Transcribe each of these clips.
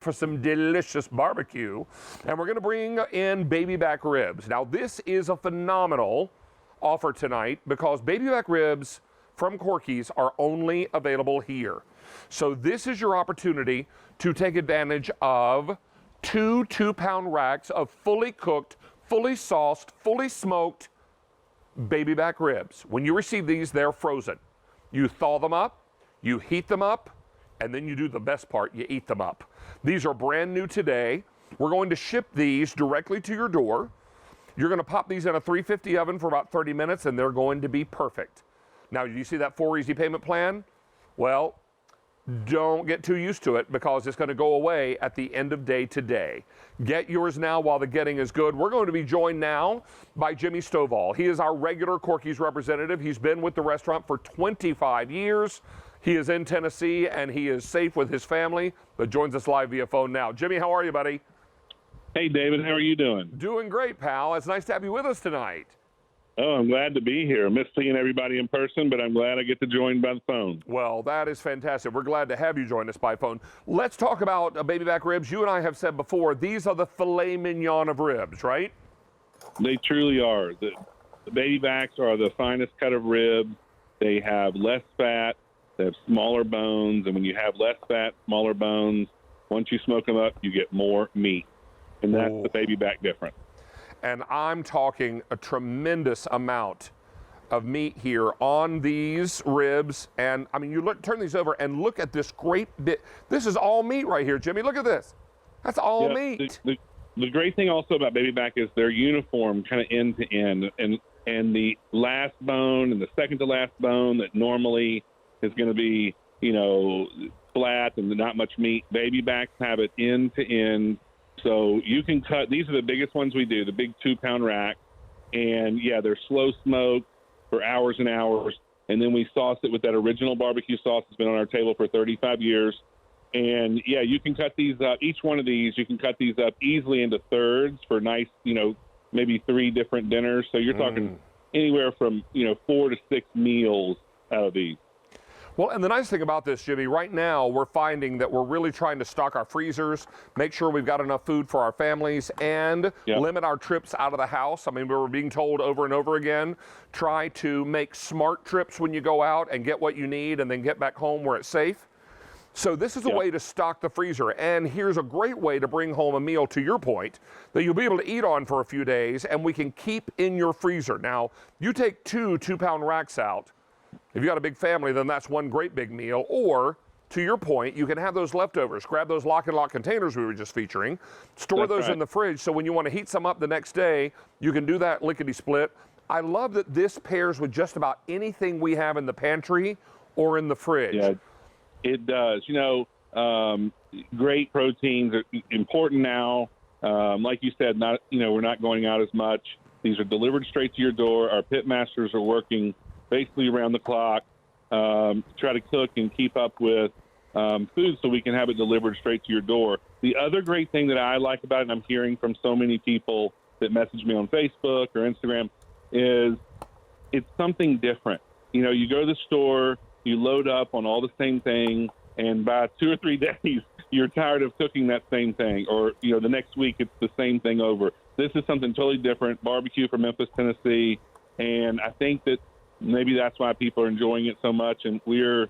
for some delicious barbecue, and we're going to bring in baby back ribs. Now, this is a phenomenal offer tonight because baby back ribs from Corky's are only available here. So this is your opportunity to take advantage of two 2-pound racks of fully cooked, fully sauced, fully smoked baby back ribs. When you receive these, they're frozen. You thaw them up, you heat them up, and then you do the best part, you eat them up. These are brand new today. We're going to ship these directly to your door. You're going to pop these in a 350 oven for about 30 minutes, and they're going to be perfect. Now, do you see that 4 easy payment plan? Well, don't get too used to it because it's going to go away at the end of day today. Get yours now while the getting is good. We're going to be joined now by Jimmy Stovall. He is our regular Corky's representative. He's been with the restaurant for 25 years. He is in Tennessee, and he is safe with his family, but joins us live via phone now. Jimmy, how are you, buddy? Hey, David. How are you doing? Doing great, pal. It's nice to have you with us tonight. Oh, I'm glad to be here. I miss seeing everybody in person, but I'm glad I get to join by the phone. Well, that is fantastic. We're glad to have you join us by phone. Let's talk about baby back ribs. You and I have said before, these are the filet mignon of ribs, right? They truly are. The baby backs are the finest cut of ribs. They have less fat. They have smaller bones, and when you have less fat, smaller bones, once you smoke them up, you get more meat, and that's the baby back difference. And I'm talking a tremendous amount of meat here on these ribs, and I mean, you turn these over and look at this great bit. This is all meat right here, Jimmy. Look at this. That's all meat. The great thing also about baby back is they're uniform, kind of end to end, and the last bone and the second to last bone that normally is going to be, flat and not much meat. Baby backs have it end to end. So you can cut, these are the biggest ones we do, the big 2-pound rack. And yeah, they're slow smoked for hours and hours. And then we sauce it with that original barbecue sauce that's been on our table for 35 years. And yeah, you can cut these up, each one of these, you can cut these up easily into thirds for nice, maybe 3 different dinners. So you're talking anywhere from, 4 to 6 meals out of these. Well, and the nice thing about this, Jimmy, right now we're finding that we're really trying to stock our freezers, make sure we've got enough food for our families, and limit our trips out of the house. I mean, we were being told over and over again, try to make smart trips when you go out and get what you need and then get back home where it's safe. So this is a way to stock the freezer, and here's a great way to bring home a meal, to your point, that you'll be able to eat on for a few days and we can keep in your freezer. Now, you take 2 2-pound racks out. If you got a big family, then that's one great big meal. Or, to your point, you can have those leftovers. Grab those lock and lock containers we were just featuring, store those in the fridge, so when you want to heat some up the next day, you can do that lickety-split. I love that this pairs with just about anything we have in the pantry or in the fridge. Yeah, it does. Great proteins are important now. Like you said, we're not going out as much. These are delivered straight to your door. Our pit masters are working basically around the clock, try to cook and keep up with food so we can have it delivered straight to your door. The other great thing that I like about it, and I'm hearing from so many people that message me on Facebook or Instagram, is it's something different. You go to the store, you load up on all the same thing, and by 2 or 3 days, you're tired of cooking that same thing. Or, the next week, it's the same thing over. This is something totally different, barbecue from Memphis, Tennessee, and I think that maybe that's why people are enjoying it so much. And we're,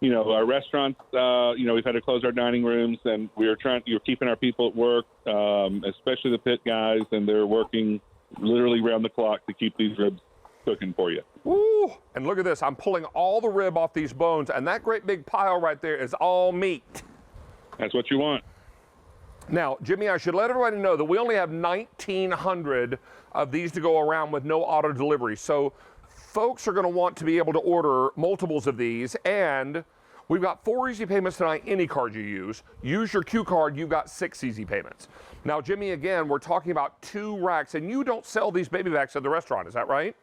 our restaurants, we've had to close our dining rooms, and you're keeping our people at work, especially the pit guys, and they're working literally around the clock to keep these ribs cooking for you. Ooh, and look at this. I'm pulling all the rib off these bones, and that great big pile right there is all meat. That's what you want. Now, Jimmy, I should let everybody know that we only have 1,900 of these to go around with no auto delivery. So folks are going to want to be able to order multiples of these, and we've got 4 easy payments tonight, any card you use. Use your Q card, you've got 6 easy payments. Now, Jimmy, again, we're talking about 2 racks, and you don't sell these baby backs at the restaurant, is that right?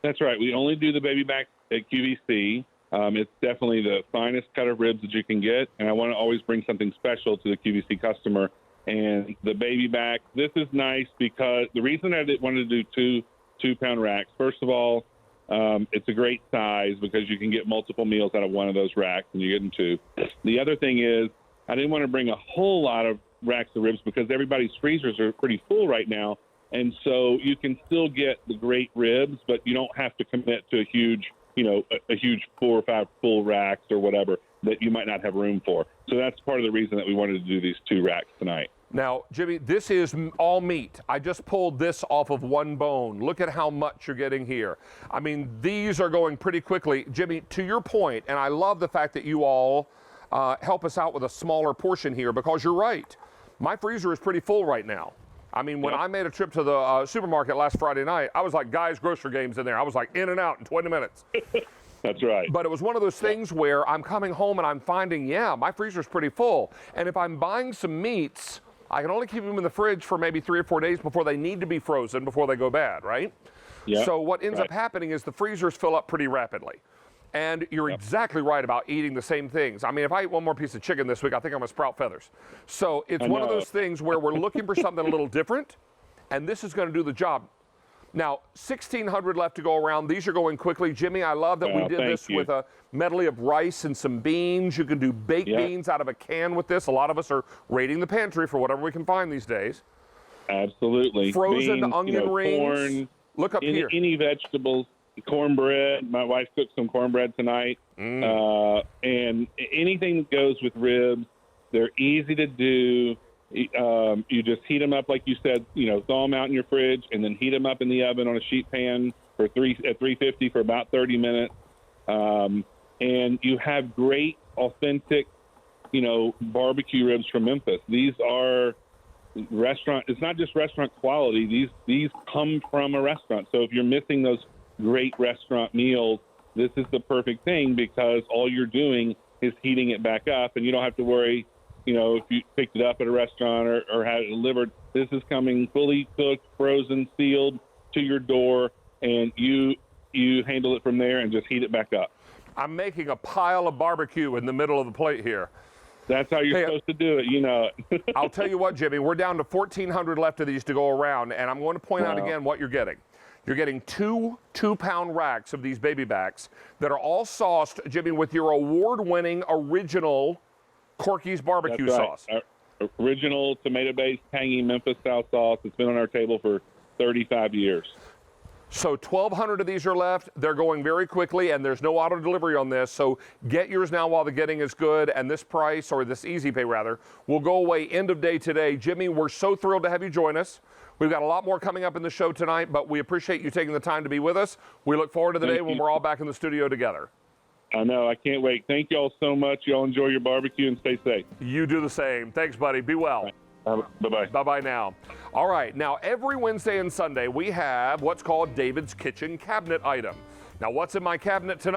That's right. We only do the baby back at QVC. It's definitely the finest cut of ribs that you can get, and I want to always bring something special to the QVC customer. And the baby back, this is nice because the reason I wanted to do 2-pound racks, first of all, it's a great size because you can get multiple meals out of one of those racks, and you get them 2. The other thing is I didn't want to bring a whole lot of racks of ribs because everybody's freezers are pretty full right now. And so you can still get the great ribs, but you don't have to commit to a huge, a huge 4 or 5 full racks or whatever that you might not have room for. So that's part of the reason that we wanted to do these 2 racks tonight. Now, Jimmy, this is all meat. I just pulled this off of one bone. Look at how much you're getting here. I mean, these are going pretty quickly. Jimmy, to your point, and I love the fact that you all help us out with a smaller portion here, because you're right. My freezer is pretty full right now. I mean, when I made a trip to the supermarket last Friday night, I was like Guy's Grocery Games in there. I was like in and out in 20 minutes. That's right. But it was one of those things where I'm coming home and I'm finding, my freezer's pretty full. And if I'm buying some meats, I can only keep them in the fridge for maybe 3 or 4 days before they need to be frozen, before they go bad, right? Yeah. So what ends up happening is the freezers fill up pretty rapidly. And you're exactly right about eating the same things. I mean, if I eat one more piece of chicken this week, I think I'm going to sprout feathers. So it's one of those things where we're looking for something a little different, and this is going to do the job. Now, 1,600 left to go around. These are going quickly. Jimmy, I love that we did this with a medley of rice and some beans. You can do baked beans out of a can with this. A lot of us are raiding the pantry for whatever we can find these days. Absolutely. Frozen beans, onion rings. Corn, Look up here. Any vegetables. Cornbread. My wife cooked some cornbread tonight. And anything that goes with ribs, they're easy to do. You just heat them up, like you said, thaw them out in your fridge and then heat them up in the oven on a sheet pan at 350 for about 30 minutes. And you have great, authentic, barbecue ribs from Memphis. These are it's not just restaurant quality. These come from a restaurant. So if you're missing those great restaurant meals, this is the perfect thing, because all you're doing is heating it back up, and you don't have to worry, if you picked it up at a restaurant or had it delivered. This is coming fully cooked, frozen, sealed to your door, and you handle it from there and just heat it back up. I'm making a pile of barbecue in the middle of the plate here. That's how you're supposed to do it, I'll tell you what, Jimmy, we're down to 1,400 left of these to go around, and I'm going to point out again what you're getting. You're getting 2 2-pound racks of these baby backs that are all sauced, Jimmy, with your award-winning original Corky's barbecue sauce. Our original tomato-based, tangy Memphis-style sauce. It's been on our table for 35 years. So 1,200 of these are left. They're going very quickly, and there's no auto delivery on this. So get yours now while the getting is good, and this price, or this easy pay rather, will go away end of day today. Jimmy, we're so thrilled to have you join us. We've got a lot more coming up in the show tonight, but we appreciate you taking the time to be with us. We look forward to the day when we're all back in the studio together. I know. I can't wait. Thank you all so much. Y'all enjoy your barbecue and stay safe. You do the same. Thanks, buddy. Be well. Bye-bye. Bye-bye now. All right. Now, every Wednesday and Sunday, we have what's called David's Kitchen Cabinet Item. Now, what's in my cabinet tonight?